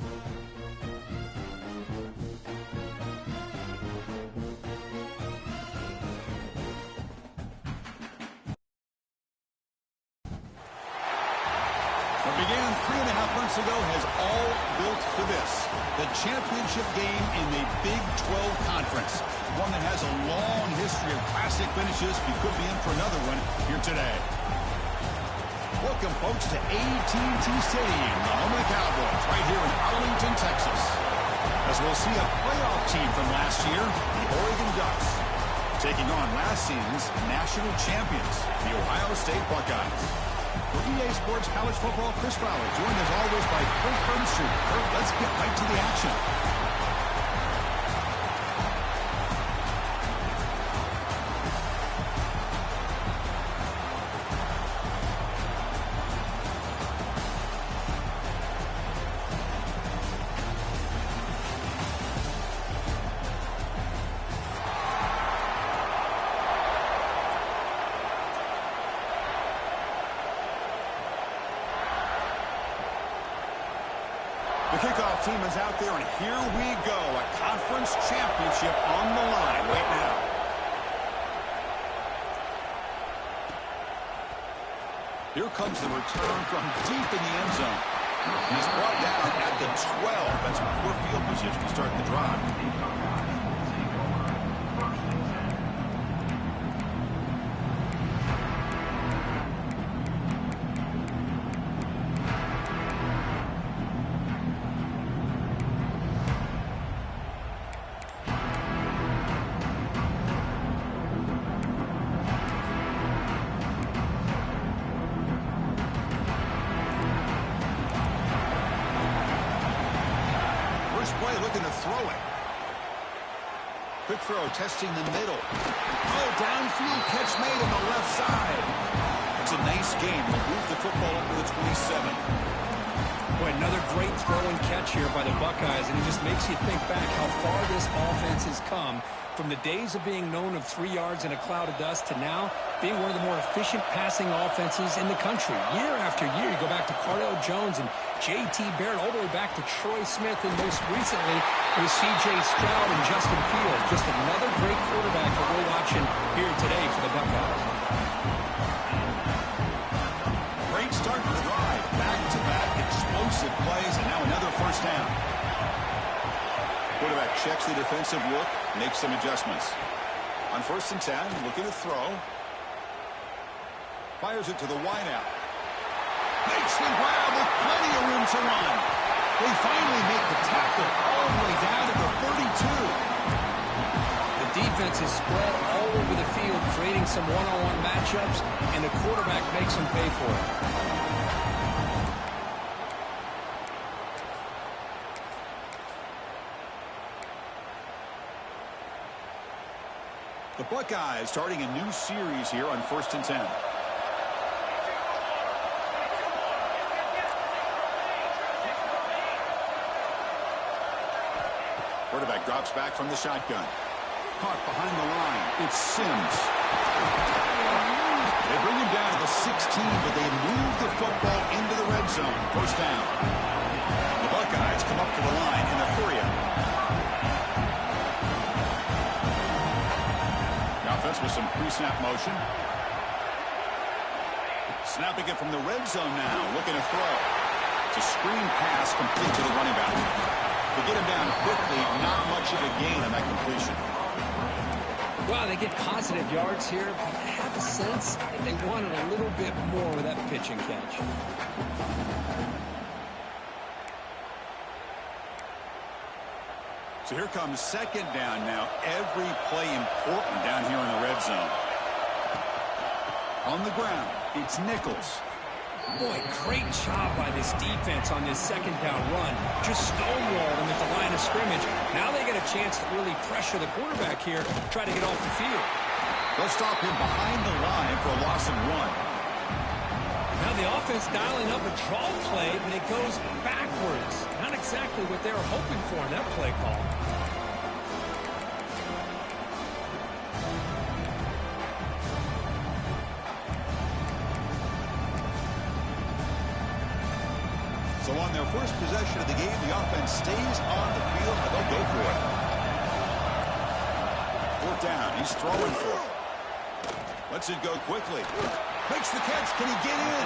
What began 3.5 months ago has all built for this. The championship game in the Big 12 Conference. One that has a long history of classic finishes. We could be in for another one here today. Welcome, folks, to AT&T Stadium, the home of the Cowboys, right here in Arlington, Texas. As we'll see a playoff team from last year, the Oregon Ducks, taking on last season's national champions, the Ohio State Buckeyes. For EA Sports College Football, Chris Fowler, joined as always by Kurt Bernstein. Kurt, let's get right to the action. The kickoff team is out there, and here we go. A conference championship on the line right now. Here comes the return from deep in the end zone. He's brought down at the 12. That's poor field position to start the drive. Looking to throw it. Quick throw, testing the middle. Oh, downfield catch made on the left side. It's a nice game. They'll move the football up to the 27. Boy, another great throw and catch here by the Buckeyes, and it just makes you think back how far this offense has come from the days of being known of 3 yards in a cloud of dust to now being one of the more efficient passing offenses in the country. Year after year, you go back to Cardale Jones and J.T. Barrett, all the way back to Troy Smith, and most recently with C.J. Stroud and Justin Fields. Just another great quarterback that we're watching here today for the Buckeyes. Great start to the drive. Back-to-back explosive plays, and now another first down. Quarterback checks the defensive look, makes some adjustments. On 1st and 10, looking to throw. Fires it to the wideout. Makes the grab with plenty of room to run. They finally make the tackle all the way down to the 32. The defense is spread all over the field, creating some one-on-one matchups, and the quarterback makes them pay for it. The Buckeyes starting a new series here on 1st and 10. Quarterback drops back from the shotgun. Caught behind the line. It's Sims. They bring him down to the 16, but they move the football into the red zone. First down. The Buckeyes come up to the line in a hurry-up. The offense with some pre-snap motion. Snapping it from the red zone now. Looking to throw. It's a screen pass complete to the running back. To get him down quickly, not much of a gain on that completion. Well, they get positive yards here, but I have a sense that they wanted a little bit more with that pitch and catch. So here comes 2nd down now. Every play important down here in the red zone. On the ground, it's Nichols. Boy, great job by this defense on this 2nd down run. Just stonewalled them at the line of scrimmage. Now they get a chance to really pressure the quarterback here, try to get off the field. They'll stop him behind the line for a loss of 1. Now the offense dialing up a draw play, but it goes backwards. Not exactly what they were hoping for in that play call. So on their first possession of the game, the offense stays on the field, and they'll go for it. Fourth down. He's throwing for it. Lets it go quickly. Makes the catch. Can he get in?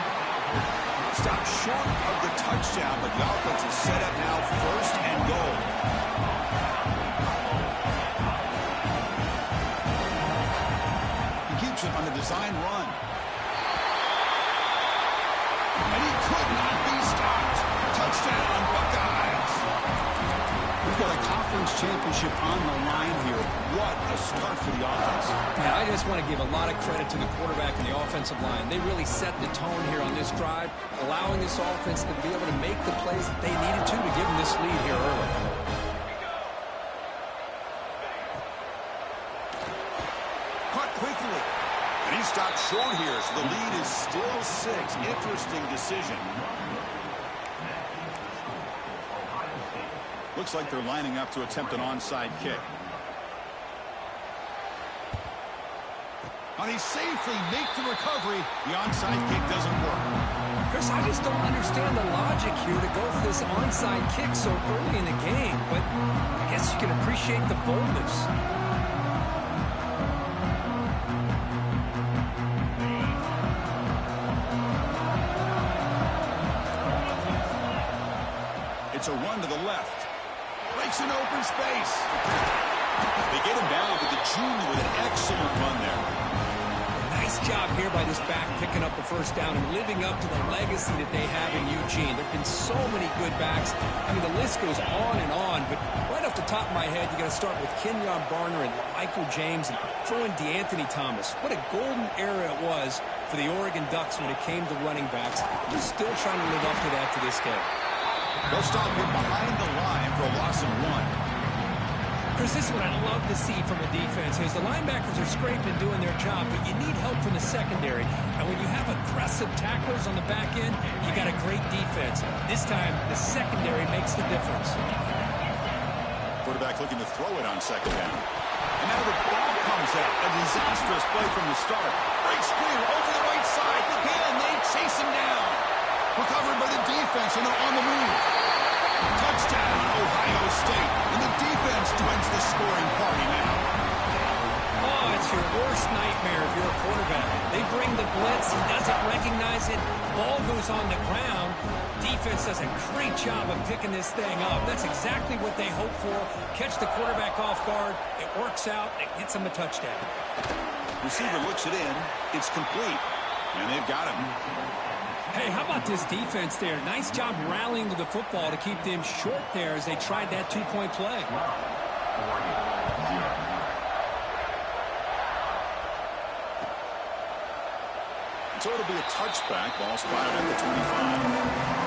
Stopped short of the touchdown, but the offense is set up now first and goal. He keeps it on the design run. And he could not be stopped. Touchdown, Buckeyes. We've got a conference championship on the line here. What a start for the offense. Yeah, I just want to give a lot of credit to the quarterback and the offensive line. They really set the tone here on this drive, allowing this offense to be able to make the plays that they needed to give them this lead here early. Caught quickly. And he stopped short here, so the lead is still 6. Interesting decision. Looks like they're lining up to attempt an onside kick. And he safely makes the recovery. The onside kick doesn't work. Chris, I just don't understand the logic here to go for this onside kick so early in the game, but I guess you can appreciate the boldness. It's a run to the left. Breaks an open space. They get him down with the junior with an excellent run there. Nice job here by this back picking up the first down and living up to the legacy that they have in Eugene. There have been so many good backs. I mean, the list goes on and on, but right off the top of my head, you got to start with Kenyon Barner and Michael James and throw in DeAnthony Thomas. What a golden era it was for the Oregon Ducks when it came to running backs. They're still trying to live up to that to this day. They'll stop him behind the line for a loss of 1. Chris, this is what I love to see from a defense is the linebackers are scraping doing their job, but you need help from the secondary. And when you have aggressive tacklers on the back end, you got a great defense. This time, the secondary makes the difference. Quarterback looking to throw it on second down. And now the ball comes out. A disastrous play from the start. Break screen over the right side. Again, they chase him down. Recovered by the defense, and they're on the move. Touchdown, Ohio State. And the defense joins the scoring party now. Oh, it's your worst nightmare if you're a quarterback. They bring the blitz. He doesn't recognize it. Ball goes on the ground. Defense does a great job of picking this thing up. That's exactly what they hope for. Catch the quarterback off guard. It works out. It gets him a touchdown. Receiver looks it in. It's complete. And they've got him. Hey, how about this defense there? Nice job rallying to the football to keep them short there as they tried that two-point play. So it'll be a touchback. Ball spotted at the 25.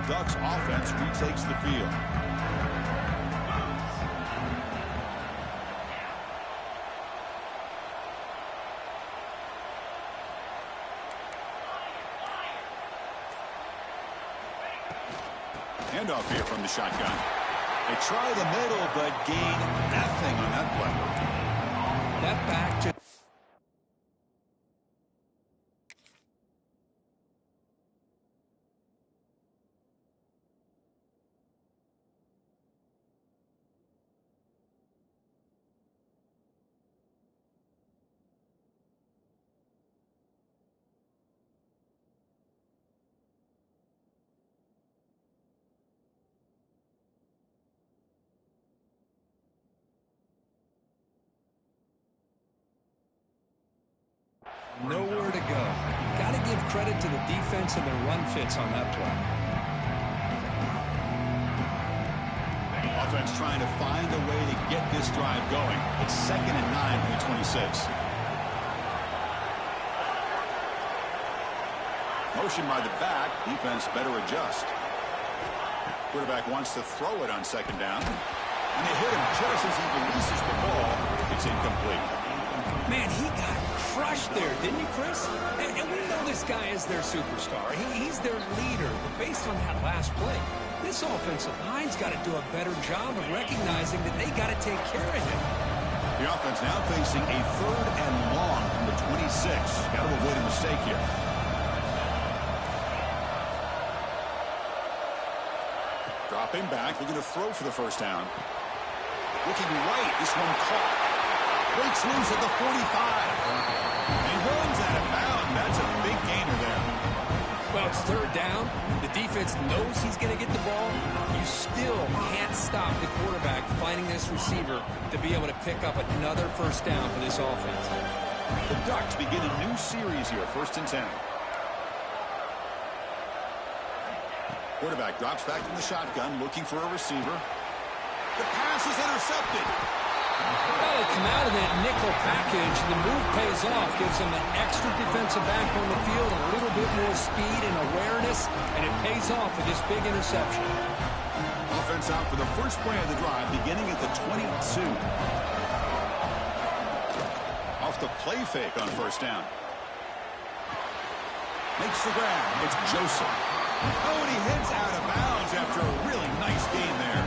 Ducks offense retakes the field. Handoff here from the shotgun. They try the middle, but gain nothing on that play. That back to nowhere to go. Got to give credit to the defense and the run fits on that play. Offense trying to find a way to get this drive going. It's 2nd and 9 from the 26. Motion by the back. Defense better adjust. Quarterback wants to throw it on 2nd down. And they hit him just as he releases the ball. It's incomplete. Man, he got crushed there, didn't you, Chris? And we know this guy is their superstar. He's their leader. But based on that last play, this offensive line's got to do a better job of recognizing that they got to take care of him. The offense now facing a 3rd and long from the 26. Got to avoid a mistake here. Dropping back, looking to throw for the first down. Looking right, this one caught. Breaks loose at the 45. And runs out of bounds. That's a big gainer there. Well, it's 3rd down. The defense knows he's going to get the ball. You still can't stop the quarterback finding this receiver to be able to pick up another first down for this offense. The Ducks begin a new series here, 1st and 10. Quarterback drops back from the shotgun, looking for a receiver. The pass is intercepted. Well, they come out of that nickel package. The move pays off, gives them an extra defensive back on the field, a little bit more speed and awareness, and it pays off with this big interception. Offense out for the first play of the drive, beginning at the 22. Off the play fake on first down. Makes the grab. It's Joseph. Oh, and he heads out of bounds after a really nice gain there.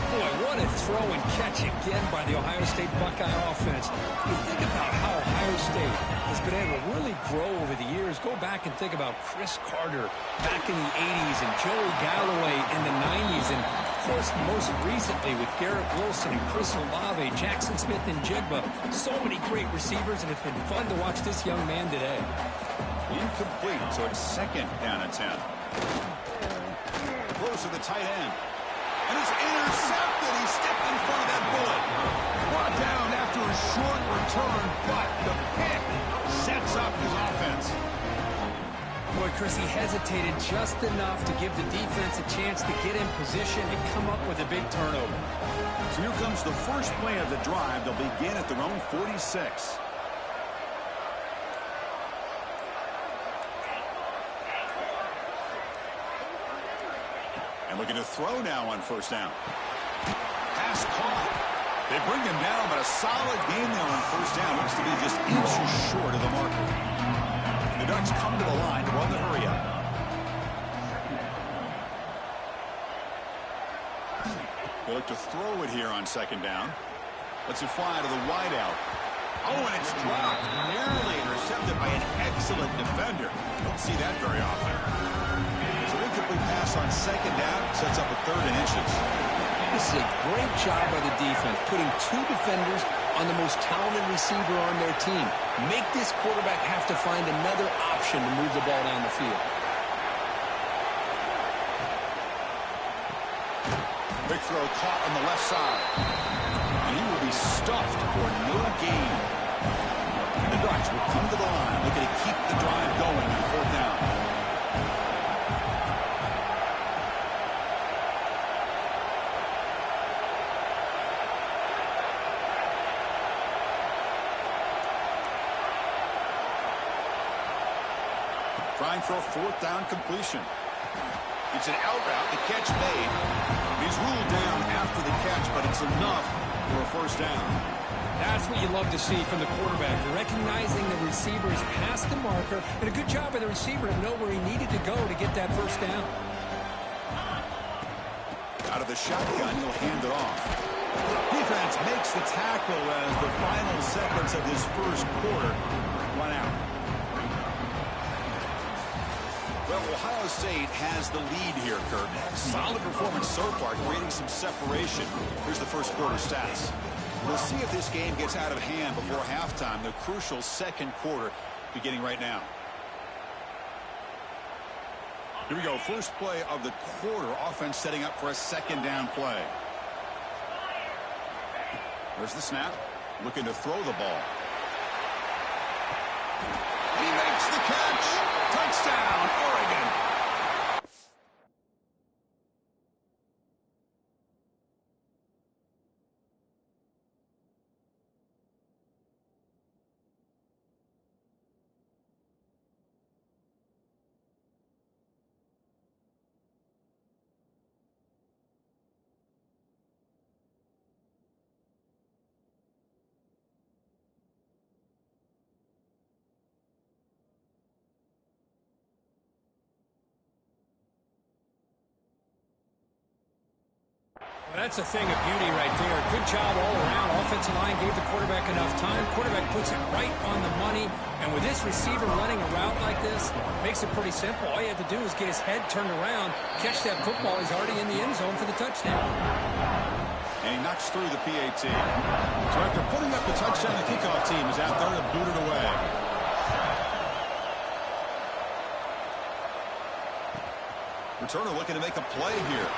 Boy, what a throw and catch again by the Ohio State Buckeye offense. You think about how Ohio State has been able to really grow over the years. Go back and think about Chris Carter back in the 80s and Joey Galloway in the 90s. And, of course, most recently with Garrett Wilson and Chris Olave, Jackson Smith and Jigba. So many great receivers, and it's been fun to watch this young man today. Incomplete, so it's 2nd down and 10. Close to the tight end. And it's intercepted. He stepped in front of that bullet. Brought down after a short return, but the pick sets up his offense. Boy, Chris, he hesitated just enough to give the defense a chance to get in position and come up with a big turnover. So here comes the first play of the drive. They'll begin at their own 46. And looking to throw now on first down. Pass caught. They bring him down, but a solid game there on first down. Looks to be just inches short of the marker. The Ducks come to the line to run the hurry up. They look to throw it here on 2nd down. Lets it fly to the wideout. Oh, and it's dropped. Narrowly intercepted by an excellent defender. Don't see that very often. So incomplete pass on 2nd down. Sets up a 3rd and inches. This is a great job by the defense, putting 2 defenders on the most talented receiver on their team. Make this quarterback have to find another option to move the ball down the field. Big throw caught on the left side. And he will be stuffed for no gain. The Ducks will come to the line, looking to keep the drive going on 4th down. Trying for a 4th down completion. It's an out route, the catch made. He's ruled down after the catch, but it's enough for a first down. That's what you love to see from the quarterback, recognizing the receiver is past the marker, and a good job by the receiver to know where he needed to go to get that first down. Out of the shotgun, he'll hand it off. Defense makes the tackle as the final seconds of this first quarter run out. Well, Ohio State has the lead here, Kurt. Solid performance so far, creating some separation. Here's the first quarter stats. We'll see if this game gets out of hand before halftime, the crucial 2nd quarter beginning right now. Here we go, first play of the quarter. Offense setting up for a 2nd down play. There's the snap, looking to throw the ball. He makes the catch. Touchdown, Oregon. That's a thing of beauty right there. Good job all around. Offensive line gave the quarterback enough time. Quarterback puts it right on the money. And with this receiver running a route like this, makes it pretty simple. All you have to do is get his head turned around, catch that football. He's already in the end zone for the touchdown. And he knocks through the PAT. So after putting up the touchdown, the kickoff team is out there to boot it away. Returner looking to make a play here.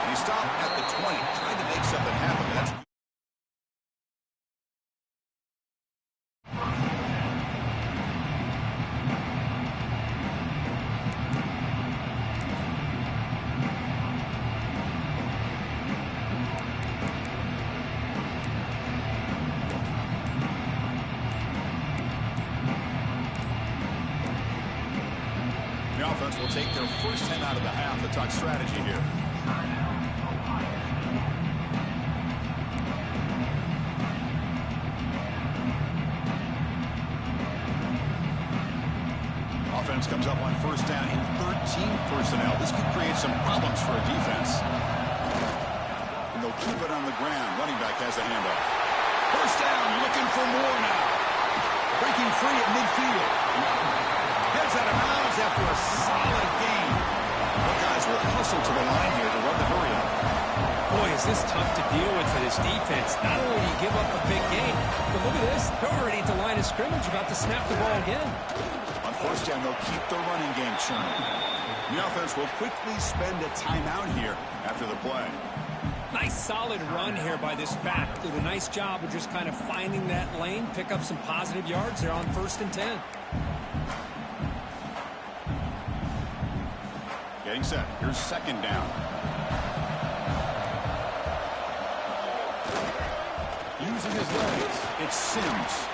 And he stopped at the 20, trying to make something happen. That's the offense will take their first 10 out of the half. The talk strategy here. Offense comes up on first down in 13 personnel. This could create some problems for a defense. And they'll keep it on the ground. Running back has the handoff. First down, looking for more now. Breaking free at midfield. Gets out of bounds after a solid gain. The guys will hustle to the line here to run the hurry up. Boy, is this tough to deal with for this defense. Not only do you give up a big gain, but look at this. They're already at the line of scrimmage, about to snap the ball again. On first down, they'll keep the running game churning. The offense will quickly spend a timeout here after the play. Nice solid run here by this back. Did a nice job of just kind of finding that lane, pick up some positive yards there on first and 10. Getting set. Here's second down. Using his legs, it's Sims.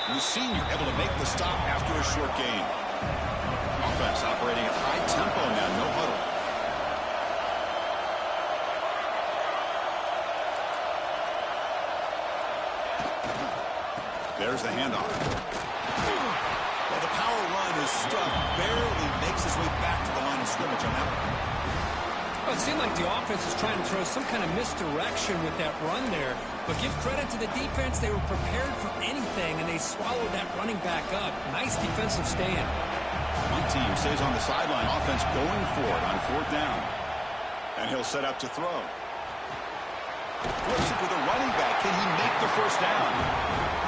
The senior able to make the stop after a short gain. Offense operating at high tempo now, no huddle. There's the handoff. Well, the power run is stuffed. Barely makes his way back to the line of scrimmage on that one. Well, it seemed like the offense was trying to throw some kind of misdirection with that run there. But give credit to the defense. They were prepared for anything, and they swallowed that running back up. Nice defensive stand. One team stays on the sideline. Offense going for it on fourth down. And he'll set up to throw. Flips it to the running back. Can he make the first down?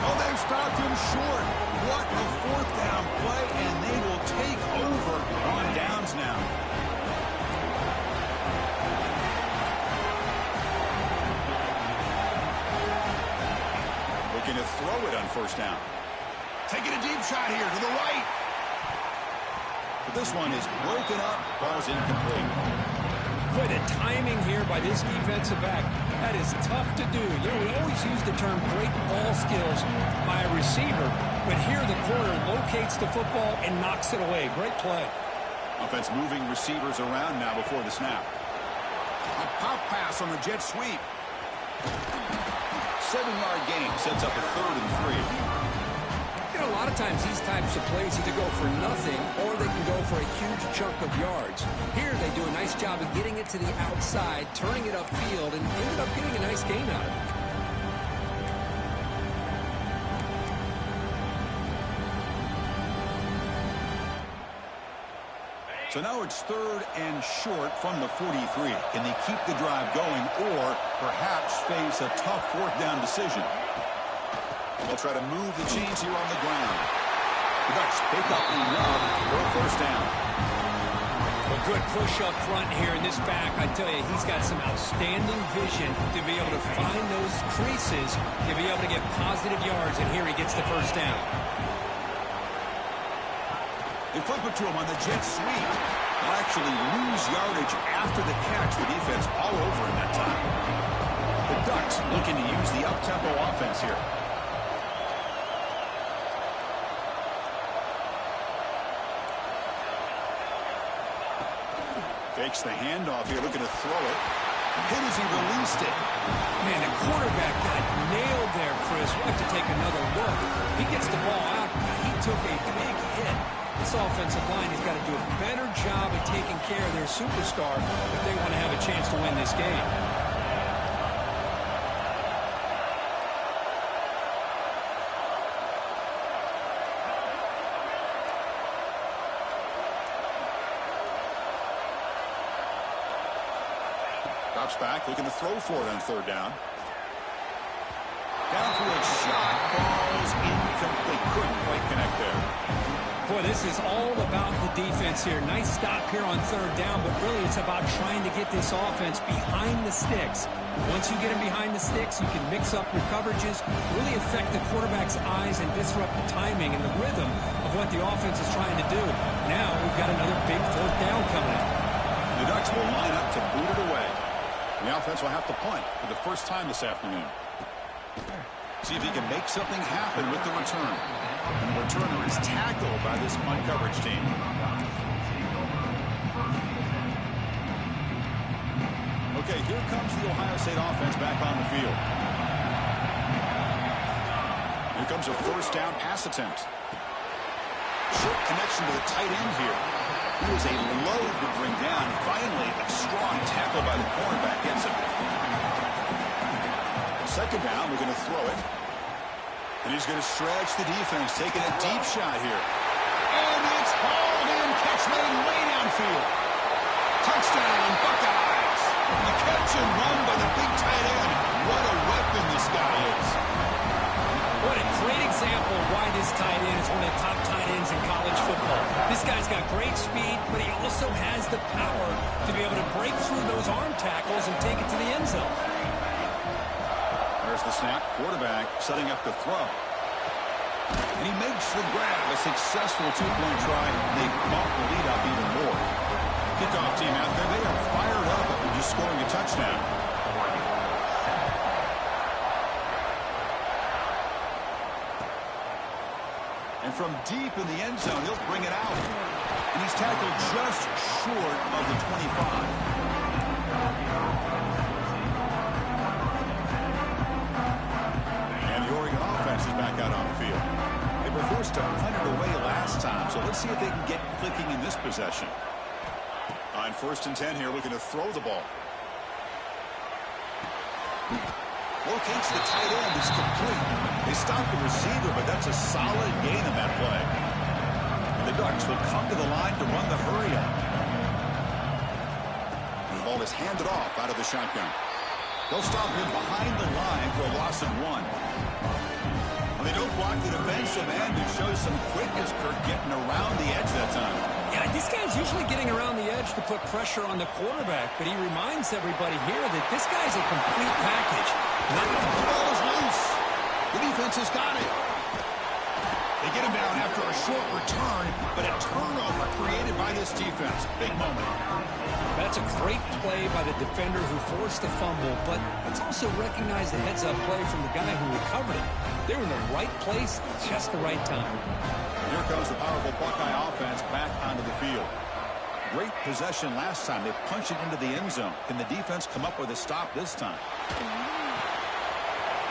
Oh, they've stopped him short. What a fourth down play, and they will take over on downs now. Looking to throw it on first down. Taking a deep shot here to the right. But this one is broken up, falls incomplete. Boy, the timing here by this defensive back, that is tough to do. You know, we always use the term great ball skills by a receiver, but here the corner locates the football and knocks it away. Great play. Offense moving receivers around now before the snap. A pop pass on the jet sweep. 7-yard gain sets up a 3rd and 3. You know, a lot of times these types of plays either go for nothing or they can go for a huge chunk of yards. Here they do a nice job of getting it to the outside, turning it upfield, and ended up getting a nice gain out of it. So now it's 3rd and short from the 43. Can they keep the drive going or perhaps face a tough 4th down decision? They'll try to move the chains here on the ground. The Ducks pick up enough for a first down. A good push up front here in this back. I tell you, he's got some outstanding vision to be able to find those creases, to be able to get positive yards, and here he gets the first down. They flip it to him on the jet sweep. They'll actually lose yardage after the catch. The defense all over in that time. The Ducks looking to use the up-tempo offense here. Fakes the handoff here, looking to throw it. Hit as he released it. Man, the quarterback got nailed there, Chris. We'll have to take another look. He gets the ball out. He took a big hit. this offensive line has got to do a better job of taking care of their superstar if they want to have a chance to win this game. Drops back, looking to throw for it on third down. Downfield shot falls incomplete. Couldn't quite connect there. Boy, this is all about the defense here. Nice stop here on third down, but really it's about trying to get this offense behind the sticks. Once you get them behind the sticks, you can mix up your coverages, really affect the quarterback's eyes and disrupt the timing and the rhythm of what the offense is trying to do. Now we've got another big fourth down coming up. The Ducks will line up to boot it away. The offense will have to punt for the first time this afternoon. See if he can make something happen with the return. And the returner is tackled by this punt coverage team. Okay, here comes the Ohio State offense back on the field. Here comes a first down pass attempt. Short connection to the tight end here. He was a load to bring down. Finally, a strong tackle by the cornerback gets him. Second down, we're going to throw it. And he's going to stretch the defense, taking a deep shot here. And it's hauled in, catch made way downfield. Touchdown, Buckeyes. The catch and run by the big tight end. What a weapon this guy is. What a great example of why this tight end is one of the top tight ends in college football. This guy's got great speed, but he also has the power to be able to break through those arm tackles and take it to the end zone. There's the snap. Quarterback setting up the throw. And he makes the grab. A successful two-point try. They bump the lead up even more. Kickoff team out there. They are fired up after just scoring a touchdown. And from deep in the end zone, he'll bring it out. And he's tackled just short of the 25. Is back out on the field. They were forced to punt it away last time, so let's see if they can get clicking in this possession. On 1st and 10 here, looking to throw the ball. Locates the tight end. It's complete. They stop the receiver, but that's a solid gain on that play. And the Ducks will come to the line to run the hurry up. The ball is handed off out of the shotgun. They'll stop him behind the line for a loss of 1. They don't block the defensive end. It shows some quickness, Kirk, getting around the edge that time. Yeah, this guy's usually getting around the edge to put pressure on the quarterback, but he reminds everybody here that this guy's a complete package. The ball is loose. The defense has got it. They get him down after a short return, but a turnover created by this defense. Big moment. That's a great play by the defender who forced the fumble, but let's also recognize the heads-up play from the guy who recovered it. They were in the right place at just the right time. Here comes the powerful Buckeye offense back onto the field. Great possession last time. They punch it into the end zone. Can the defense come up with a stop this time?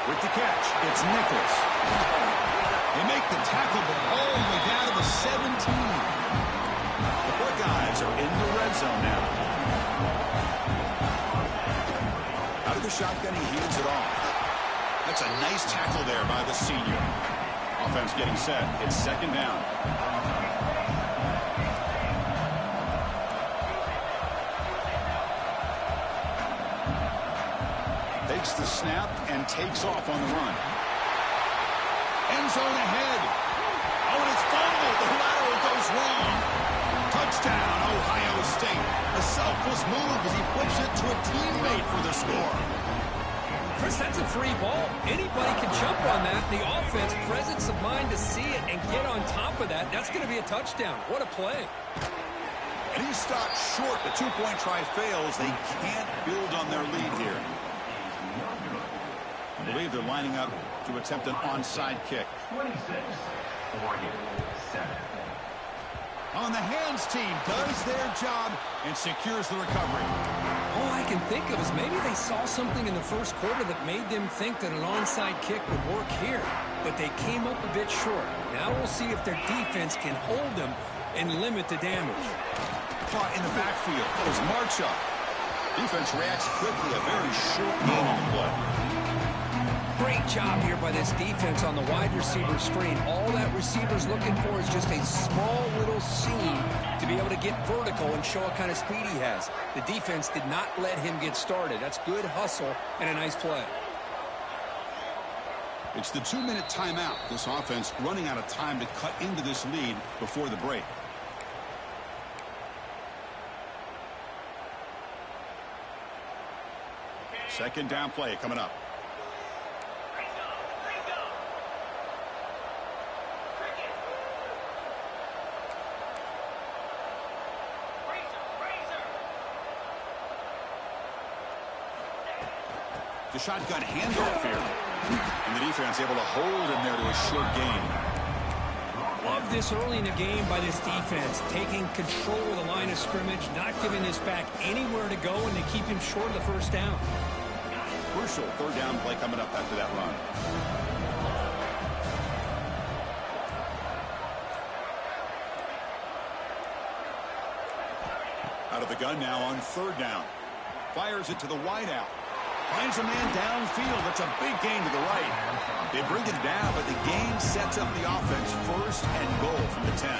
With the catch, it's Nicholas. They make the tackle, but all the way down to the 17. The Buckeyes are in the red zone now. Out of the shotgun, he hands it off. That's a nice tackle there by the senior. Offense getting set. It's second down. Takes the snap and takes off on the run. End zone ahead. Oh, and it's fumbled. The lateral goes wrong. Touchdown, Ohio State. A selfless move as he flips it to a teammate for the score. Chris, that's a free ball. Anybody can jump on that. The offense, presence of mind to see it and get on top of that. That's going to be a touchdown. What a play. And he stopped short. The two-point try fails. They can't build on their lead here. I believe they're lining up to attempt an onside kick. 26, Oregon, 7. On the hands team does their job and secures the recovery. All I can think of is maybe they saw something in the first quarter that made them think that an onside kick would work here. But they came up a bit short. Now we'll see if their defense can hold them and limit the damage. Caught in the backfield. That was Marchuk. Defense reacts quickly. A very short game on the play. Great job here by this defense on the wide receiver screen. All that receiver's looking for is just a small little seam to be able to get vertical and show what kind of speed he has. The defense did not let him get started. That's good hustle and a nice play. It's the 2-minute timeout. This offense running out of time to cut into this lead before the break. Second down play coming up. The shotgun handoff here. And the defense able to hold him there to a short gain. Love this early in the game by this defense. Taking control of the line of scrimmage, not giving this back anywhere to go, and they keep him short of the first down. Crucial third down play coming up after that run. Out of the gun now on third down. Fires it to the wideout. Finds a man downfield. That's a big gain to the right. They bring it down, but the gain sets up the offense first and goal from the 10.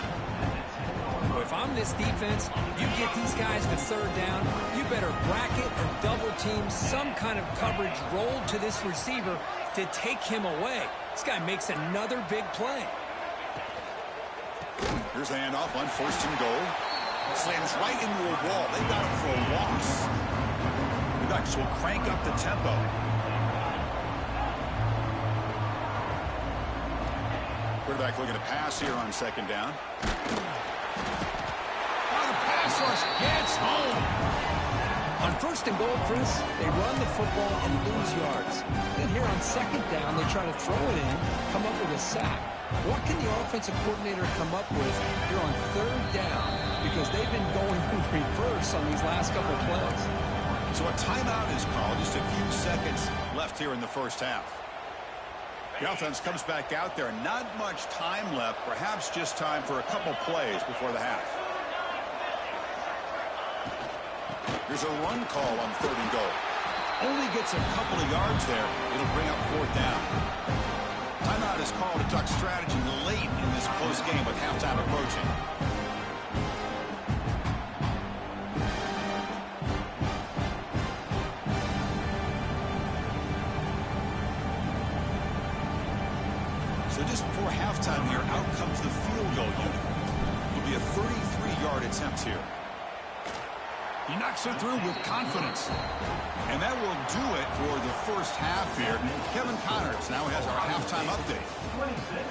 Well, if I'm this defense, you get these guys to third down, you better bracket or double team some kind of coverage rolled to this receiver to take him away. This guy makes another big play. Here's the handoff on first and goal. Slams right into a wall. They got him for a loss. The Ducks will crank up the tempo. Quarterback looking to pass here on second down. The pass rush gets home. On first and goal, Chris, they run the football and lose yards. Then here on second down, they try to throw it in, come up with a sack. What can the offensive coordinator come up with here on third down? Because they've been going in reverse on these last couple plays. So a timeout is called. Just a few seconds left here in the first half. The offense comes back out there. Not much time left. Perhaps just time for a couple plays before the half. Here's a run call on third and goal. Only gets a couple of yards there. It'll bring up fourth down. Timeout is called. A Duck strategy late in this close game with halftime approaching. So just before halftime here, out comes the field goal unit. It'll be a 33-yard attempt here. He knocks it through with confidence. And that will do it for the first half here. Kevin Connors now has our halftime update. 26.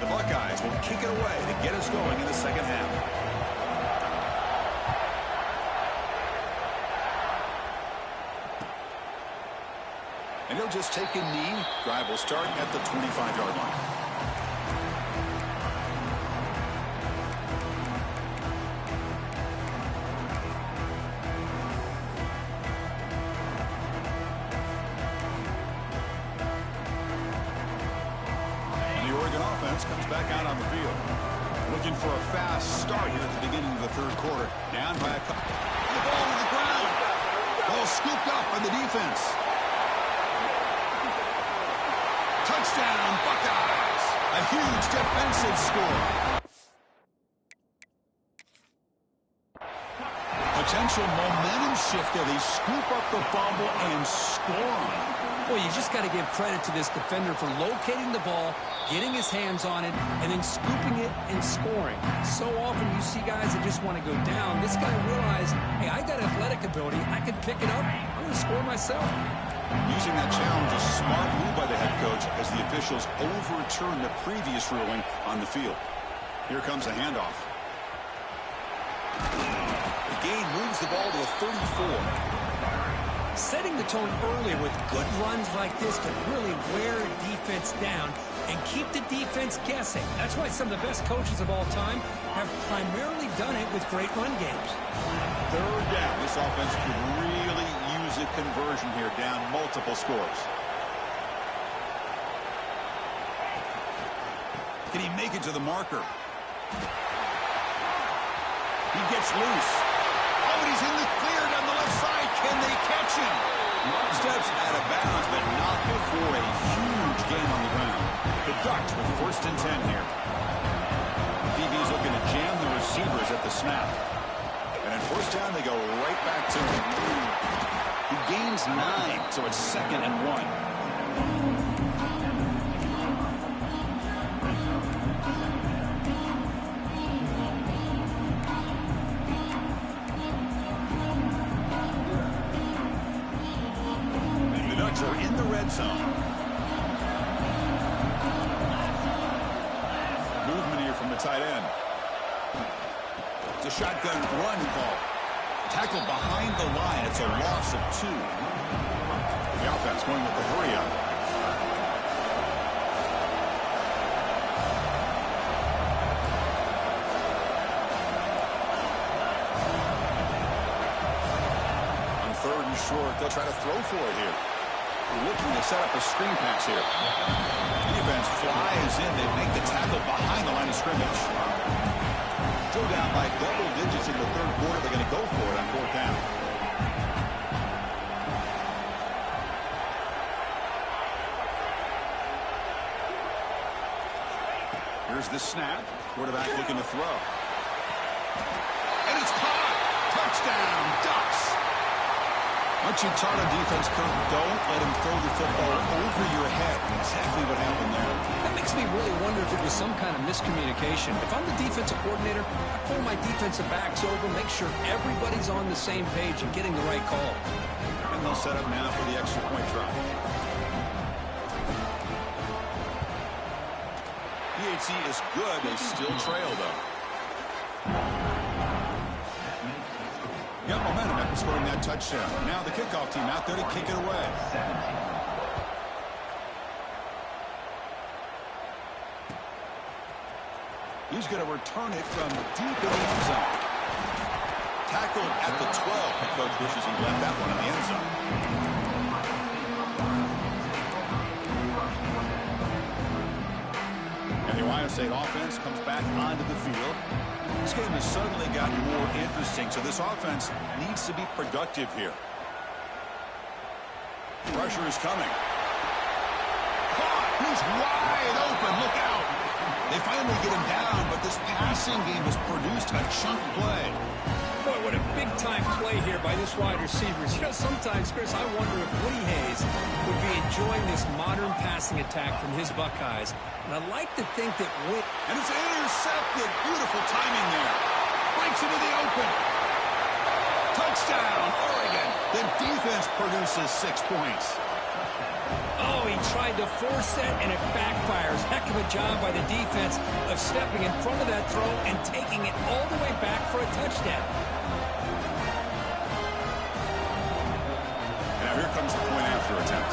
The Buckeyes will kick it away to get us going in the second half. And he'll just take a knee. Drive will start at the 25-yard line. And the Oregon offense comes back out on the field. Looking for a fast start here at the beginning of the third quarter. Down by a couple. The ball to the ground. Ball scooped up by the defense. Touchdown, Buckeyes! A huge defensive score. Potential momentum shift there. They scoop up the fumble and score on it. Well, you just got to give credit to this defender for locating the ball, getting his hands on it, and then scooping it and scoring. So often you see guys that just want to go down. This guy realized, hey, I got athletic ability. I can pick it up. I'm going to score myself. Using that challenge, a smart move by the head coach as the officials overturn the previous ruling on the field. Here comes a handoff. The gain moves the ball to a 34. Setting the tone earlier with good runs like this can really wear a defense down. and keep the defense guessing. That's why some of the best coaches of all time have primarily done it with great run games. Third down. This offense could really use a conversion here, down multiple scores. Can he make it to the marker? He gets loose. Oh, and he's in the clear down the left side. Can they catch him? Steps out of bounds, but not before a huge gain on the ground. The Ducks with 1st and 10 here. DB's looking to jam the receivers at the snap. And at 1st down, they go right back to him. He gains 9, so it's 2nd and 1. Are in the red zone. Movement here from the tight end. It's a shotgun run call. Tackled behind the line. It's a loss of 2. The offense going with the hurry up. On 3rd and short, they'll try to throw for it here. Looking to set up a screen pass here. Defense flies in. They make the tackle behind the line of scrimmage. Still down by double digits in the 3rd quarter. They're going to go for it on 4th down. Here's the snap. Quarterback looking to throw. And it's caught. Touchdown, Ducks. Aren't you taught on defense, Kurt? Don't let him throw the football over your head. Exactly what happened there. That makes me really wonder if it was some kind of miscommunication. If I'm the defensive coordinator, I pull my defensive backs over, make sure everybody's on the same page and getting the right call. And they'll set up now for the extra point try. PAT is good. They still trail, though. Got momentum after scoring that touchdown. Now the kickoff team out there to kick it away. He's going to return it from deep in the end zone. Tackled at the 12. Coach wishes he left that one in the end zone. And the Ohio State offense comes back onto the field. This game has suddenly gotten more interesting, so this offense needs to be productive here. Pressure is coming. Caught! He's wide open. Look out! They finally get him down, but this passing game has produced a chunk play. Boy, what a big-time play here by this wide receivers. You know, sometimes, Chris, I wonder if Woody Hayes would be enjoying this modern passing attack from his Buckeyes. And I like to think that And it's intercepted. Beautiful timing there. Breaks into the open. Touchdown, Oregon. The defense produces 6 points. Oh, he tried to force that, and it backfires. Heck of a job by the defense of stepping in front of that throw and taking it all the way back for a touchdown. Now here comes the point after attempt.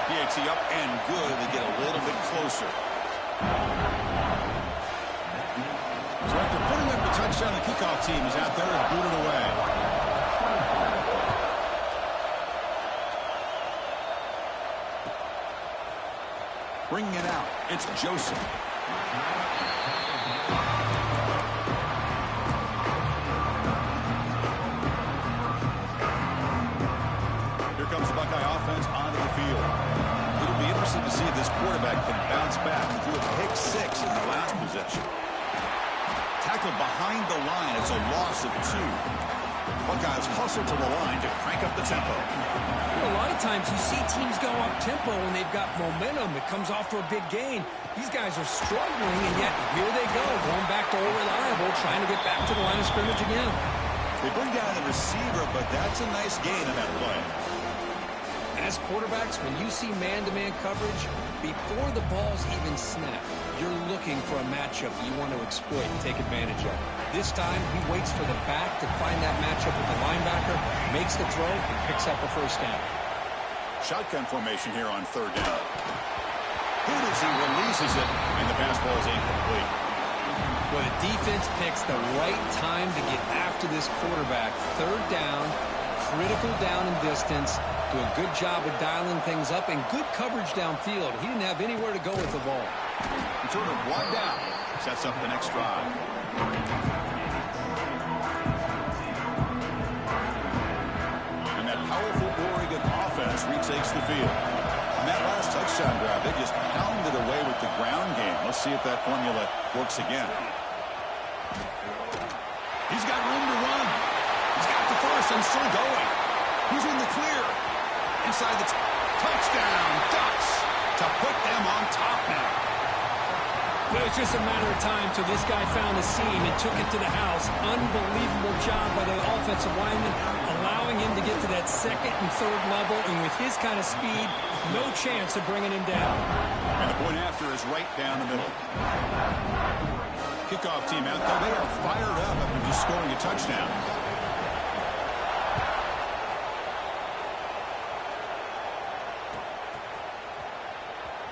PAT up and good. They get a little bit closer. So after putting up the touchdown, the kickoff team is out there and booted away. Bringing it out, it's Joseph. Here comes the Buckeye offense onto the field. It'll be interesting to see if this quarterback can bounce back. He threw a pick 6 in the last possession. Tackled behind the line. It's a loss of 2. Buckeyes hustle to the line to crank up the tempo. A lot of times you see teams go up tempo when they've got momentum. It comes off for a big gain. These guys are struggling, and yet here they go, going back to old reliable, trying to get back to the line of scrimmage again. They bring down the receiver, but that's a nice gain on that play. As quarterbacks, when you see man-to-man coverage, before the ball's even snapped, you're looking for a matchup you want to exploit and take advantage of. This time, he waits for the back to find that matchup with the linebacker, makes the throw, and picks up a first down. Shotgun formation here on third down. Good as he releases it, and the pass ball is incomplete. Well, the defense picks the right time to get after this quarterback. Third down, critical down and distance. Do a good job of dialing things up and good coverage downfield. He didn't have anywhere to go with the ball. Sort of one down. Sets up the next drive. And that powerful Oregon offense retakes the field. On that last touchdown drive, they just pounded away with the ground game. Let's see if that formula works again. He's got room to run. He's got the first and still going. He's in the clear. Inside the touchdown. Ducks to put them on top now. But it's just a matter of time till this guy found the seam and took it to the house. Unbelievable job by the offensive lineman, allowing him to get to that second and third level. And with his kind of speed, no chance of bringing him down. And the point after is right down the middle. Kickoff team out there. They are fired up after just scoring a touchdown.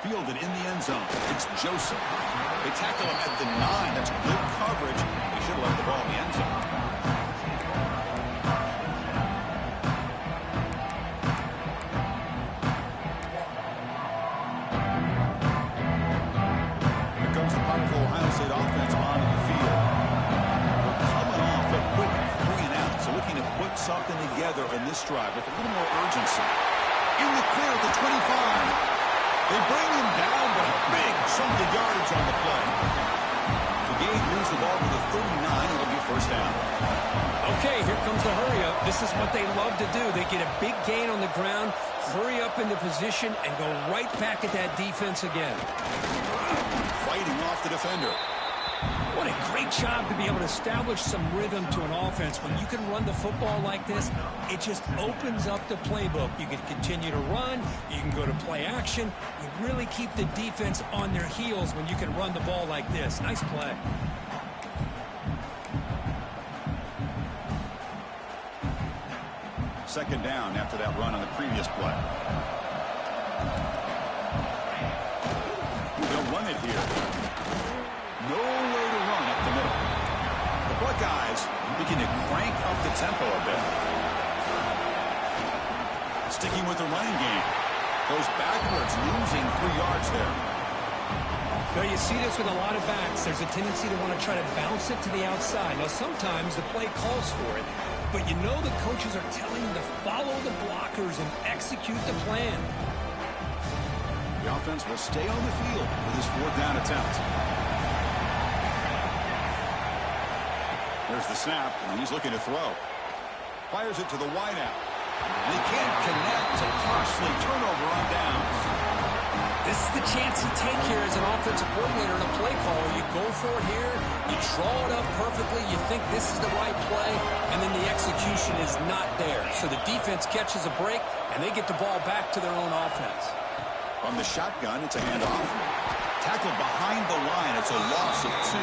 Fielded in the end zone. It's Joseph. They tackle him at the 9. That's good coverage. They should have left the ball in the end zone. Here comes the powerful Ohio State offense onto the field. We're coming off a quick 3 and out, so looking to put something together in this drive with a little more urgency. In the clear at the 25. They bring him down, but a big chunk of yardage on the play. The Gage moves the ball to the 39. It'll be first down. Okay, here comes the hurry up. This is what they love to do. They get a big gain on the ground, hurry up into position, and go right back at that defense again. Fighting off the defender. What a great job to be able to establish some rhythm to an offense. When you can run the football like this, it just opens up the playbook. You can continue to run. You can go to play action. You really keep the defense on their heels when you can run the ball like this. Nice play. Second down after that run on the previous play. They'll run it here. No way to run up the middle. The Buckeyes begin to crank up the tempo a bit. Sticking with the running game. Goes backwards, losing 3 yards there. Well, you see this with a lot of backs. There's a tendency to want to try to bounce it to the outside. Now, sometimes the play calls for it, but you know the coaches are telling them to follow the blockers and execute the plan. The offense will stay on the field with his 4th down attempt. There's the snap, and he's looking to throw. Fires it to the wideout. And he can't connect. A costly turnover on downs. This is the chance you take here as an offensive coordinator and a play caller. You go for it here. You draw it up perfectly. You think this is the right play, and then the execution is not there. So the defense catches a break, and they get the ball back to their own offense. From the shotgun, it's a handoff. Tackled behind the line. It's a loss of 2.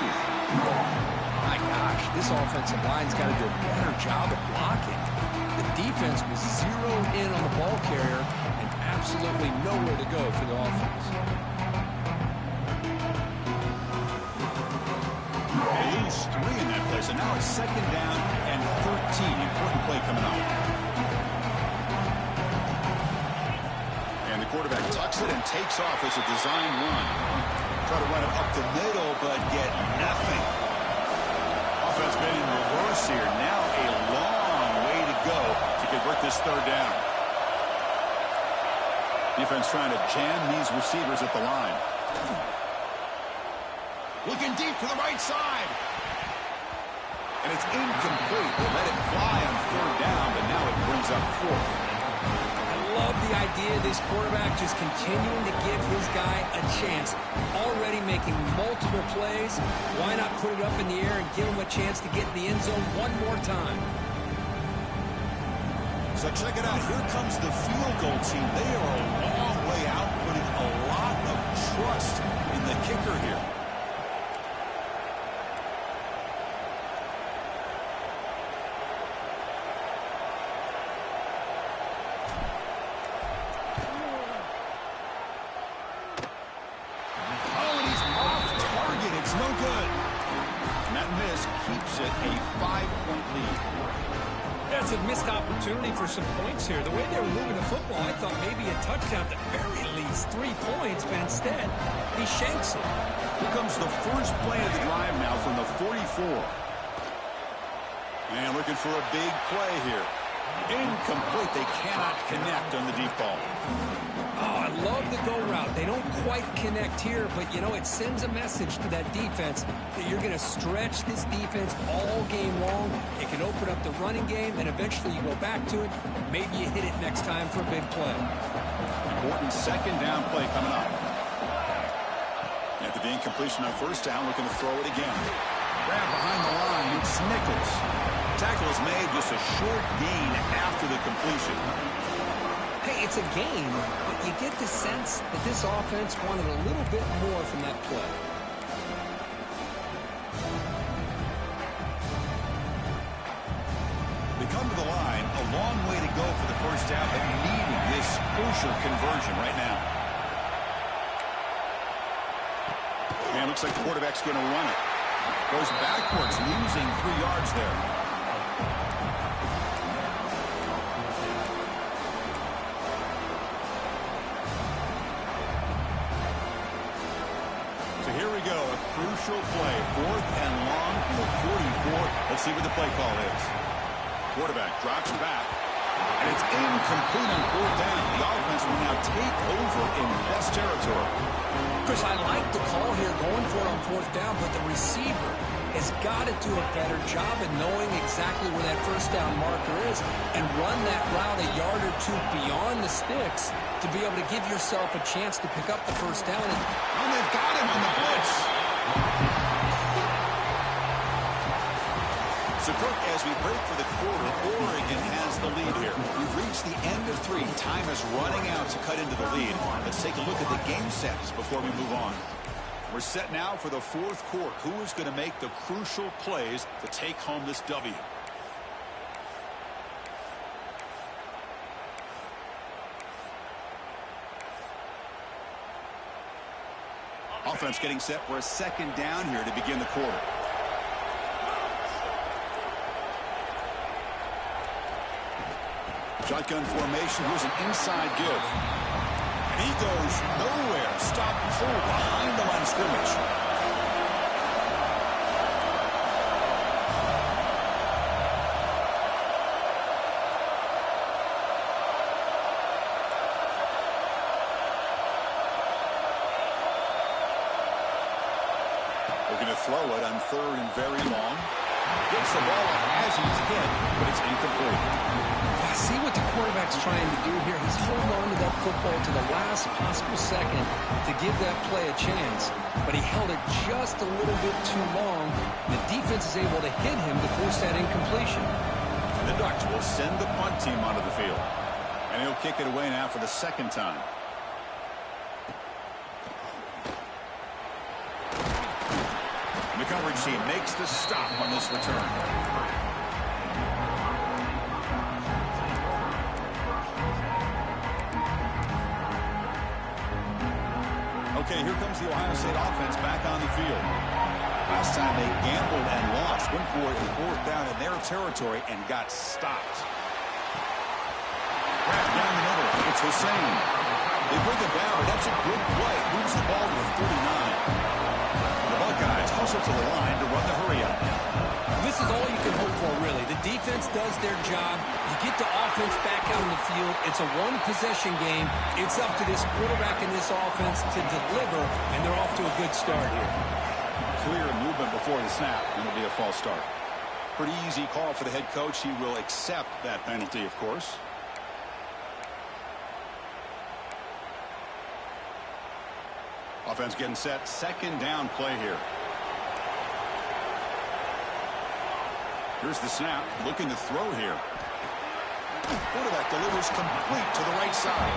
My gosh, this offensive line's got to do a better job of blocking. The defense was zeroed in on the ball carrier and absolutely nowhere to go for the offense. They lose 3 in that play, so now it's second down and 13. Important play coming up. And the quarterback tucks it and takes off as a design run. Try to run it up the middle, but get nothing. Offense been in reverse here. Now a long way to go to convert this 3rd down. Defense trying to jam these receivers at the line. Looking deep to the right side. And it's incomplete. They let it fly on 3rd down, but now it brings up 4th. I love the idea of this quarterback just continuing to give his guy a chance. Already making multiple plays. Why not put it up in the air and give him a chance to get in the end zone one more time? So check it out. Here comes the field goal team. They are a long way out, putting a lot of trust in the kicker here. no good. And that miss keeps it a 5-point lead. That's a missed opportunity for some points here. The way they were moving the football, I thought maybe a touchdown at the very least, 3 points, but instead, he shanks it. Here comes the first play of the drive now from the 44. And looking for a big play here. Incomplete. They cannot connect on the deep ball. Oh, I love the go route. They don't quite connect here, but, you know, it sends a message to that defense that you're going to stretch this defense all game long. It can open up the running game, and eventually you go back to it. Maybe you hit it next time for a big play. Important second down play coming up. After the incompletion on first down, looking to throw it again. Grab behind the line. It's Nichols. Tackle is made, just a short gain after the completion. Hey, it's a game, but you get the sense that this offense wanted a little bit more from that play. They come to the line, a long way to go for the first down, but needing this crucial conversion right now. And it looks like the quarterback's going to run it. Goes backwards, losing 3 yards there. Here we go, a crucial play. 4th and long from the 44. Let's see what the play call is. Quarterback drops back, and it's incomplete on 4th down. The offense will now take over in West territory. Chris, I like the call here going for it on 4th down, but the receiver has got to do a better job of knowing exactly where that first down marker is and run that route a yard or 2 beyond the sticks to be able to give yourself a chance to pick up the first down. And they've got him on the blitz. So, Cook, as we break for the quarter, Oregon has the lead here. We've reached the end of 3. Time is running out to cut into the lead. Let's take a look at the game sets before we move on. We're set now for the 4th quarter. Who is going to make the crucial plays to take home this W? Offense getting set for a second down here to begin the quarter. Shotgun formation. Here's an inside give. And he goes nowhere. Stop full behind the line of scrimmage. Looking to throw it on 3rd and very long. Gets the ball as he's hit, but it's incomplete. I see what the quarterback's trying to do here. He's holding on to that football to the last possible second to give that play a chance. But he held it just a little bit too long. The defense is able to hit him to force that incompletion. The Ducks will send the punt team onto the field. And he'll kick it away now for the second time. And the coverage team makes the stop on this return. Okay, here comes the Ohio State offense back on the field. Last time they gambled and lost, went for it in 4th down in their territory and got stopped. Grab down the middle. It's Hussein. They bring it down, but that's a good play. Moves the ball to the 39. The Buckeyes hustle to the line to run the hurry up. This is all you can hope for, really. The defense does their job. You get the offense back out on the field. It's a one-possession game. It's up to this quarterback and this offense to deliver, and they're off to a good start here. Clear movement before the snap, and it'll be a false start. Pretty easy call for the head coach. He will accept that penalty, of course. Offense getting set. Second down play here. Here's the snap. Looking to throw here. Quarterback delivers complete to the right side.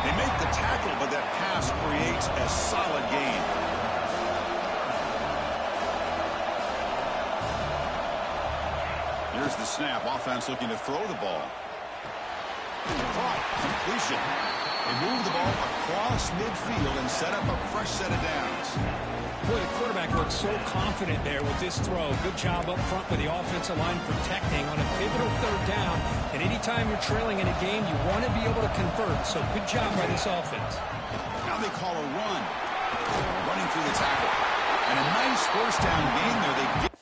They make the tackle, but that pass creates a solid gain. Here's the snap. Offense looking to throw the ball. Caught. Completion. They move the ball across midfield and set up a fresh set of downs. Boy, the quarterback looks so confident there with this throw. Good job up front with the offensive line protecting on a pivotal third down. And anytime you're trailing in a game, you want to be able to convert. So good job by this offense. Now they call a run. Running through the tackle. And a nice first down gain there. They get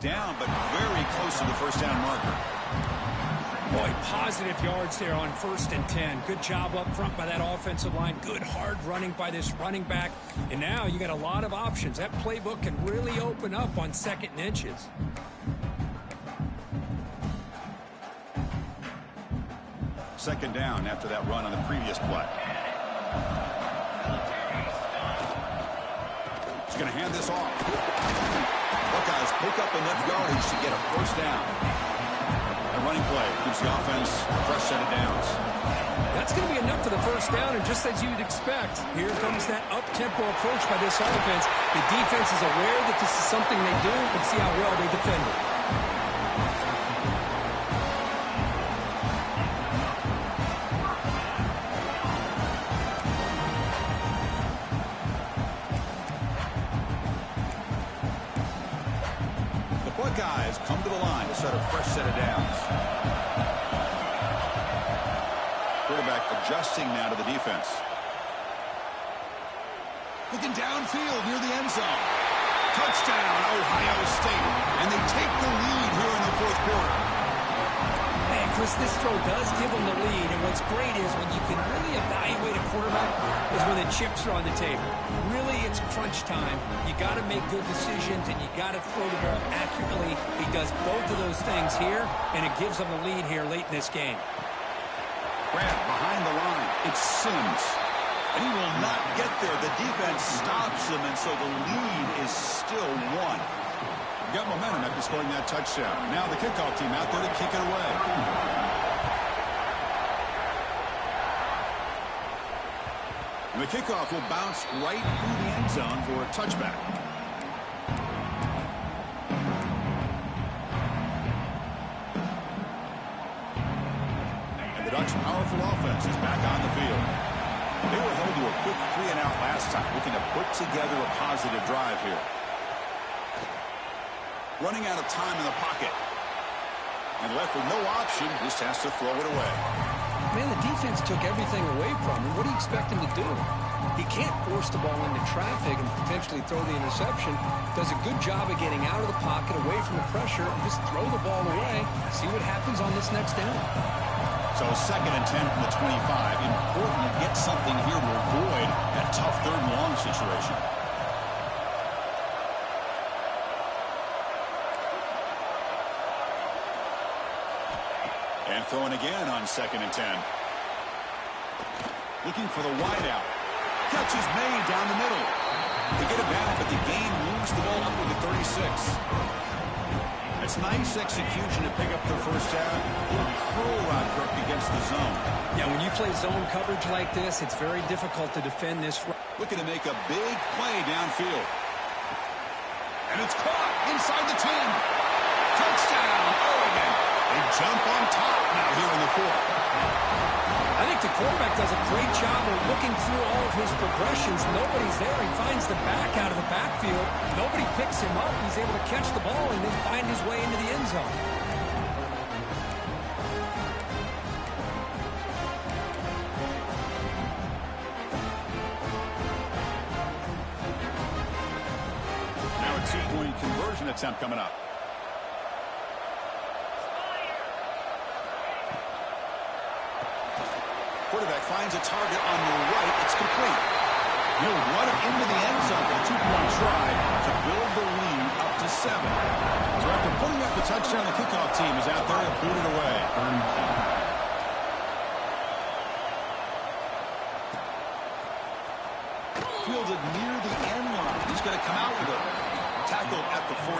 Down, but very close to the first down marker. Boy, positive yards there on 1st and 10. Good job up front by that offensive line. Good hard running by this running back. And now you got a lot of options. That playbook can really open up on 2nd and inches. Second down after that run on the previous play. He's going to hand this off. Buckeyes pick up enough yardage to get a first down. A running play gives the offense a fresh set of downs. That's going to be enough for the first down, and just as you'd expect, here comes that up-tempo approach by this offense. The defense is aware that this is something they do, and see how well they defend it. Buckeyes come to the line to set a fresh set of downs. Quarterback adjusting now to the defense. Looking downfield near the end zone. Touchdown, Ohio State. And they take the lead here in the 4th quarter. Man, Chris, this throw does give them the lead, and what's great is when you can really evaluate a quarterback is when the chips are on the table. Really, it's crunch time. You got to make good decisions, and you got to throw the ball accurately. He does both of those things here, and it gives them the lead here late in this game. Grant behind the line. It's Sims. And he will not get there. The defense stops him, and so the lead is still 1. Got momentum after scoring that touchdown. Now the kickoff team out there to kick it away. And the kickoff will bounce right through the end zone for a touchback. And the Ducks' powerful offense is back on the field. They were held to a quick 3-and-out last time, looking to put together a positive drive here. Running out of time in the pocket. And left with no option, just has to throw it away. Man, the defense took everything away from him. What do you expect him to do? He can't force the ball into traffic and potentially throw the interception. Does a good job of getting out of the pocket, away from the pressure, and just throw the ball away. See what happens on this next down. So 2nd and 10 from the 25. Important to get something here to avoid that tough 3rd and long situation. And throwing again on 2nd and 10. Looking for the wideout. Catch is made down the middle. They get it back, but the game moves the ball up to the 36. It's nice execution to pick up the first down. A little curl route Kirk against the zone. Yeah, when you play zone coverage like this, it's very difficult to defend this. Looking to make a big play downfield. And it's caught inside the 10. Touchdown, Oregon. They jump on top now here in the 4th. I think the quarterback does a great job of looking through all of his progressions. Nobody's there. He finds the back out of the backfield. Nobody picks him up. He's able to catch the ball and then find his way into the end zone. Now a 2-point conversion attempt coming up. Quarterback finds a target on the right. It's complete. He'll run it into the end zone for a 2-point try to build the lead up to 7. So after putting up the touchdown, the kickoff team is out there to boot it away. Fielded near the end line. He's going to come out with it. Tackled at the 14.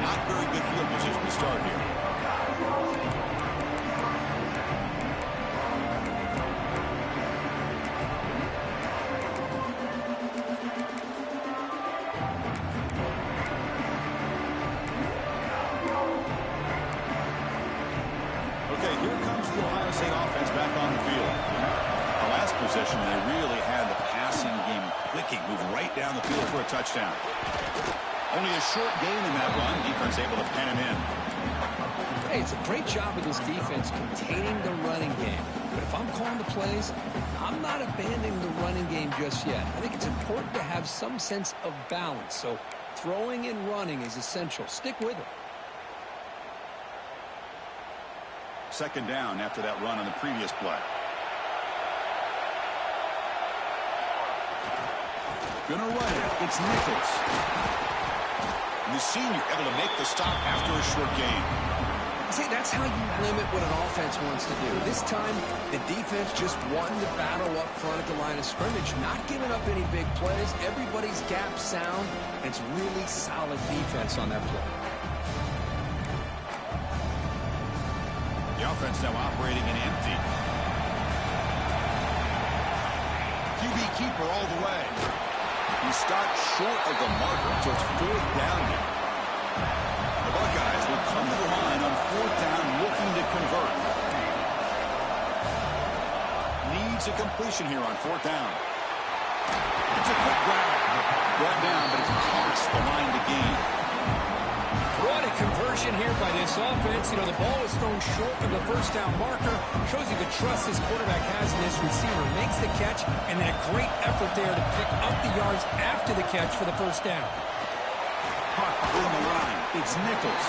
Not very good field position to start here. Here comes the Ohio State offense back on the field. The last possession, they really had the passing game clicking, moved right down the field for a touchdown. Only a short gain in that run. Defense able to pen him in. Hey, it's a great job of this defense containing the running game. But if I'm calling the plays, I'm not abandoning the running game just yet. I think it's important to have some sense of balance. So throwing and running is essential. Stick with it. Second down after that run on the previous play. Gonna run it. It's Nichols. And the senior able to make the stop after a short gain. See, that's how you limit what an offense wants to do. This time, the defense just won the battle up front at the line of scrimmage, not giving up any big plays. Everybody's gap sound, and it's really solid defense on that play. The offense now operating in empty. QB keeper all the way. He stopped short of the marker, so it's fourth down now. The Buckeyes will come to the line on fourth down, looking to convert. Needs a completion here on fourth down. It's a quick grab. Brought down, but it's past the line to gain. What a conversion here by this offense. You know, the ball was thrown short of the first down marker. Shows you the trust this quarterback has in this receiver. Makes the catch, and then a great effort there to pick up the yards after the catch for the first down. Puck on the line. It's Nichols.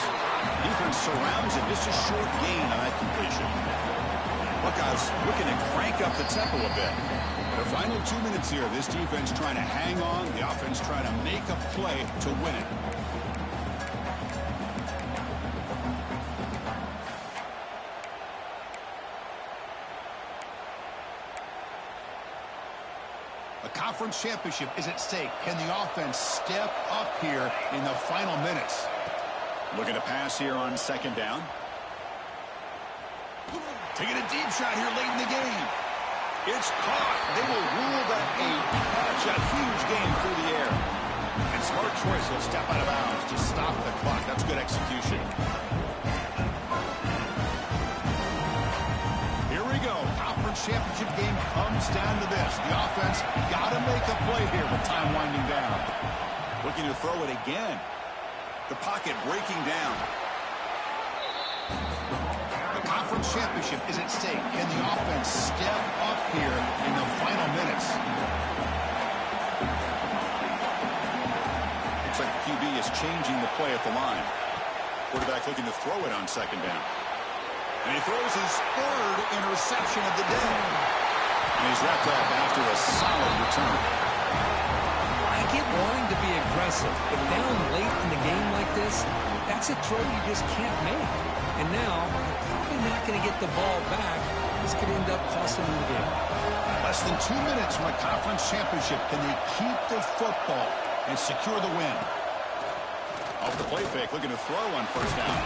Defense surrounds it. Just a short gain on that completion. Buckeyes looking to crank up the tempo a bit. The final 2 minutes here. This defense trying to hang on. The offense trying to make a play to win it. A conference championship is at stake. Can the offense step up here in the final minutes? Looking to pass here on second down. Taking a deep shot here late in the game. It's caught. They will rule that a catch, a huge gain through the air. And smart choice, he'll step out of bounds to stop the clock. That's good execution. Here we go. Conference championship game comes down to this. The offense got to make a play here with time winding down. Looking to throw it again. The pocket breaking down. The conference championship is at stake. Can the offense step up here in the final minutes? Looks like the QB is changing the play at the line. Quarterback looking to throw it on second down. And he throws his third interception of the day. And he's wrapped up after a solid return. I get wanting to be aggressive, but down late in the game like this, that's a throw you just can't make. And now, you're probably not going to get the ball back. This could end up costing them the game. Less than 2 minutes from a conference championship. Can they keep the football and secure the win? Off the play fake, looking to throw on first down.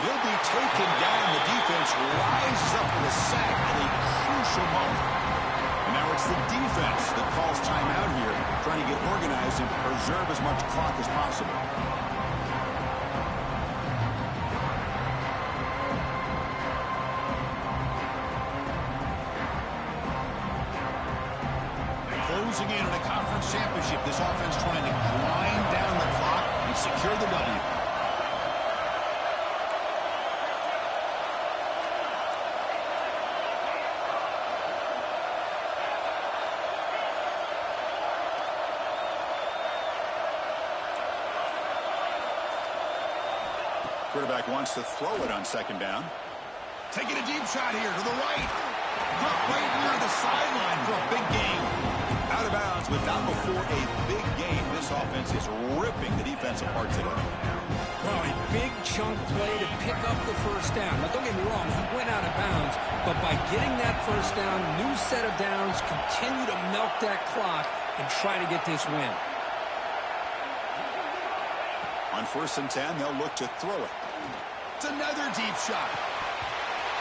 He'll be taken down. The defense rises up with a sack at a crucial moment. And now it's the defense that calls timeout here, trying to get organized and preserve as much clock as possible. Closing in on a conference championship, this offense trying to grind down the clock and secure the W. Quarterback wants to throw it on second down. Taking a deep shot here to the right. Caught right near the sideline for a big gain. Out of bounds, but not before a big game. This offense is ripping the defense apart today. Well, a big chunk play to pick up the first down. Now, don't get me wrong, he went out of bounds, but by getting that first down, new set of downs, continue to milk that clock and try to get this win. On 1st and 10, they'll look to throw it. It's another deep shot.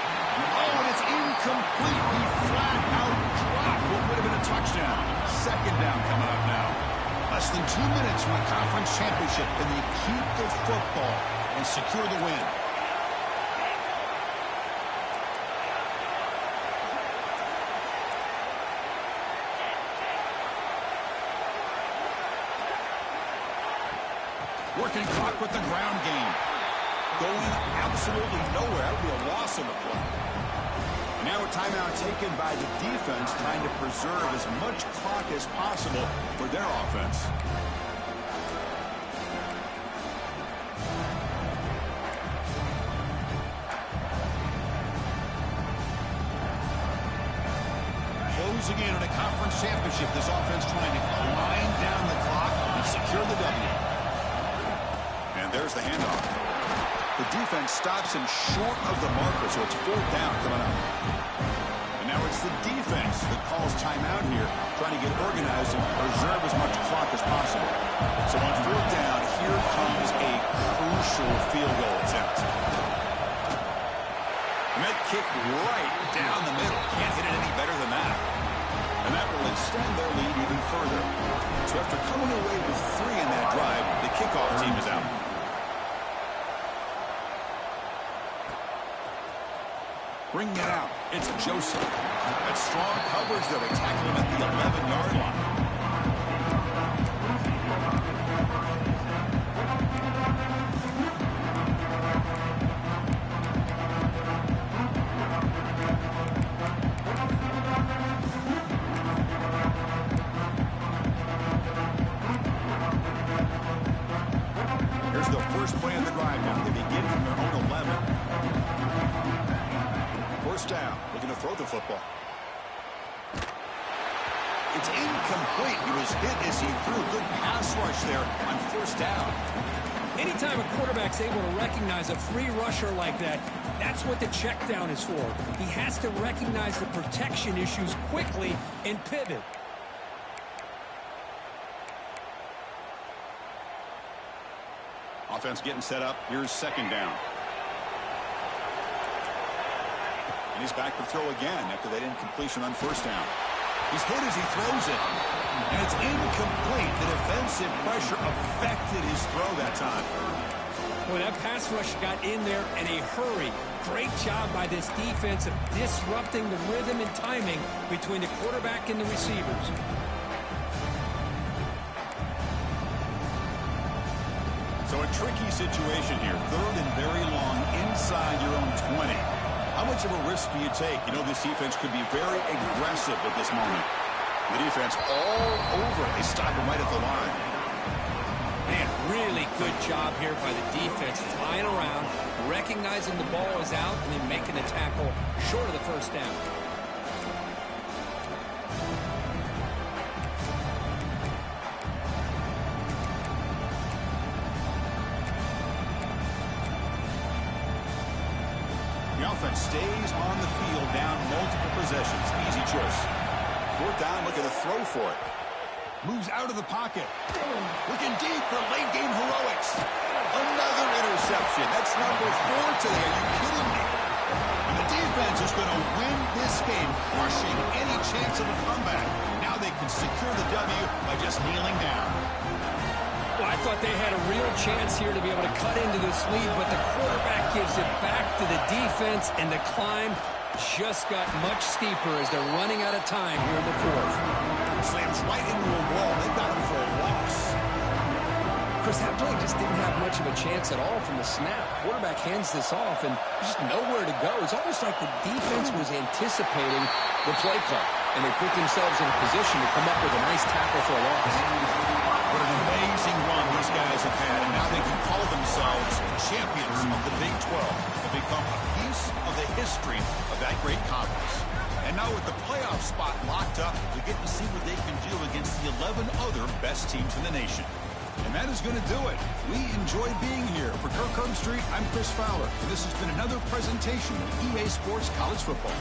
Oh, and it's incomplete. He flat out dropped what would have been a touchdown. Second down coming up now. Less than 2 minutes from a conference championship. Can they keep the football and secure the win? Working clock with the ground game. Going absolutely nowhere. That would be a loss on the play. Now a timeout taken by the defense, trying to preserve as much clock as possible for their offense. losing in on a conference championship. This offense trying to wind down the clock and secure the W. And there's the handoff. The defense stops him short of the marker, so it's 4th down coming up. And now it's the defense that calls timeout here, trying to get organized and preserve as much clock as possible. So on 4th down, here comes a crucial field goal attempt. And that kick right down the middle. Can't hit it any better than that. And that will extend their lead even further. So after coming away with 3 in that drive, the kickoff team is out. Bringing it out, it's Joseph. That strong coverage there. They tackle him at the 11-yard line. Here's the first play of the drive now. They begin from their own 11. 1st down, looking to throw the football. It's incomplete. He was hit as he threw. Good pass rush there on 1st down. Anytime a quarterback's able to recognize a free rusher like that, that's what the check down is for. He has to recognize the protection issues quickly and pivot. Offense getting set up. Here's 2nd down. And he's back to throw again after that incompletion on 1st down. He's hit as he throws it. And it's incomplete. The defensive pressure affected his throw that time. Boy, that pass rush got in there in a hurry. Great job by this defense of disrupting the rhythm and timing between the quarterback and the receivers. So a tricky situation here. 3rd and very long inside your own 20. How much of a risk do you take? You know, this defense could be very aggressive at this moment. The defense all over. They stop him right at the line. Man, really good job here by the defense, flying around, recognizing the ball is out, and then making the tackle short of the 1st down. The offense stays on the field down multiple possessions. Easy choice. 4th down, looking to throw for it. Moves out of the pocket. Looking deep for late-game heroics. Another interception. That's number 4 today. Are you kidding me? And the defense is going to win this game, crushing any chance of a comeback. Now they can secure the W by just kneeling down. Well, I thought they had a real chance here to be able to cut into this lead, but the quarterback gives it back to the defense, and the climb just got much steeper as they're running out of time here in the 4th. Slams right into a wall. They got him for a loss. Chris, that play just didn't have much of a chance at all from the snap. Quarterback hands this off, and just nowhere to go. It's almost like the defense was anticipating the play call, and they put themselves in a position to come up with a nice tackle for a loss. What an amazing run these guys have had, and now they can call themselves champions of the Big 12 and become a piece of the history of that great conference. And now with the playoff spot locked up, we get to see what they can do against the 11 other best teams in the nation. And that is going to do it. We enjoy being here. For Kirk Herbstreit, I'm Chris Fowler, and this has been another presentation of EA Sports College Football.